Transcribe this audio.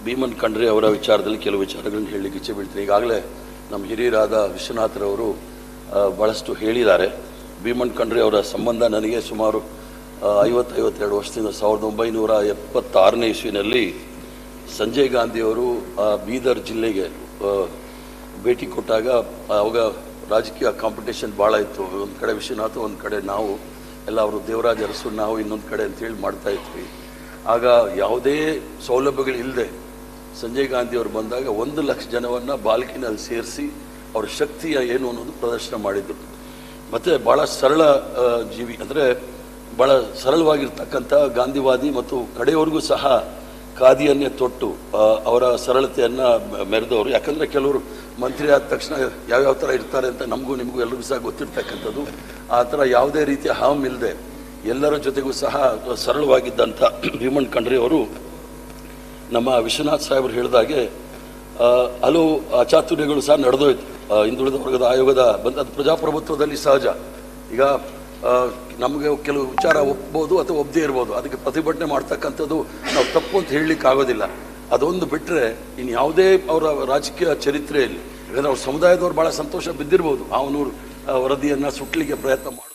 ಭೀಮನ್ ಖಂಡ್ರೆ ಅವರ ವಿಚಾರದಲ್ಲಿ ಕೆಲವು ವಿಚಾರಗಳನ್ನು ಹೇಳಲಿಕ್ಕೆ ಇಚ್ಛೆ ಬೀಳ್ತೀನಿ. ಈಗಾಗಲೇ ನಮ್ಮ ಹಿರಿಯರಾದ ವಿಶ್ವನಾಥರವರು ಭಾಳಷ್ಟು ಹೇಳಿದ್ದಾರೆ. ಭೀಮನ್ ಖಂಡ್ರೆ ಅವರ ಸಂಬಂಧ ನನಗೆ ಸುಮಾರು 52 ವರ್ಷದಿಂದ 1976ನೇ ಇಸ್ವಿನಲ್ಲಿ ಸಂಜಯ್ ಗಾಂಧಿಯವರು ಬೀದರ್ ಜಿಲ್ಲೆಗೆ ಭೇಟಿ ಕೊಟ್ಟಾಗ ಅವಾಗ ರಾಜಕೀಯ ಕಾಂಪಿಟೇಷನ್ ಭಾಳ ಇತ್ತು. ಒಂದು ಕಡೆ ವಿಶ್ವನಾಥ, ಒಂದು ಕಡೆ ನಾವು ಎಲ್ಲ ಅವರು ದೇವರಾಜ ಅರಸು, ನಾವು ಇನ್ನೊಂದು ಕಡೆ ಅಂತೇಳಿ ಮಾಡ್ತಾಯಿದ್ವಿ. ಆಗ ಯಾವುದೇ ಸೌಲಭ್ಯಗಳಿಲ್ಲದೆ ಸಂಜಯ್ ಗಾಂಧಿಯವರು ಬಂದಾಗ 1 ಲಕ್ಷ ಜನವನ್ನು ಬಾಲ್ಕಿನಲ್ಲಿ ಸೇರಿಸಿ ಅವ್ರ ಶಕ್ತಿಯ ಏನು ಅನ್ನೋದು ಪ್ರದರ್ಶನ ಮಾಡಿದರು. ಮತ್ತು ಭಾಳ ಸರಳ ಜೀವಿ, ಅಂದರೆ ಭಾಳ ಸರಳವಾಗಿರ್ತಕ್ಕಂಥ ಗಾಂಧಿವಾದಿ ಮತ್ತು ಕಡೆಯವರೆಗೂ ಸಹ ಖಾದಿಯನ್ನೇ ತೊಟ್ಟು ಅವರ ಸರಳತೆಯನ್ನು ಮೆರೆದವರು. ಯಾಕಂದರೆ ಕೆಲವರು ಮಂತ್ರಿ ಆದ ತಕ್ಷಣ ಯಾವ್ಯಾವ ಥರ ಇರ್ತಾರೆ ಅಂತ ನಮಗೂ ನಿಮಗೂ ಎಲ್ಲರಿಗೂ ಸಹ ಗೊತ್ತಿರ್ತಕ್ಕಂಥದ್ದು. ಆ ಥರ ಯಾವುದೇ ರೀತಿಯ ಹಾಮ್ ಇಲ್ಲದೆ ಎಲ್ಲರ ಜೊತೆಗೂ ಸಹ ಸರಳವಾಗಿದ್ದಂಥ ಭೀಮನ್ ಖಂಡ್ರೆ ಅವರು ನಮ್ಮ ವಿಶ್ವನಾಥ್ ಸಾಹೇಬರು ಹೇಳಿದಾಗೆ ಹಲವು ಅಚಾತುರ್ಯಗಳು ಸಹ ನಡೆದೋಯ್ತು. ಹಿಂದುಳಿದ ವರ್ಗದ ಆಯೋಗದ ಅದು ಪ್ರಜಾಪ್ರಭುತ್ವದಲ್ಲಿ ಸಹಜ. ಈಗ ನಮಗೆ ಕೆಲವು ವಿಚಾರ ಒಪ್ಬೋದು ಅಥವಾ ಒಪ್ಪದೇ ಇರ್ಬೋದು, ಅದಕ್ಕೆ ಪ್ರತಿಭಟನೆ ಮಾಡ್ತಕ್ಕಂಥದ್ದು ನಾವು ತಪ್ಪು ಅಂತ ಹೇಳಲಿಕ್ಕೆ ಆಗೋದಿಲ್ಲ. ಅದೊಂದು ಬಿಟ್ಟರೆ ಇನ್ನು ಯಾವುದೇ ಅವರ ರಾಜಕೀಯ ಚರಿತ್ರೆಯಲ್ಲಿ, ಯಾಕಂದರೆ ಅವ್ರ ಸಮುದಾಯದವ್ರು ಭಾಳ ಸಂತೋಷ ಬಿದ್ದಿರ್ಬೋದು, ಅವನೂರು ವರದಿಯನ್ನು ಸುಟ್ಟಲಿಕ್ಕೆ ಪ್ರಯತ್ನ ಮಾಡಿ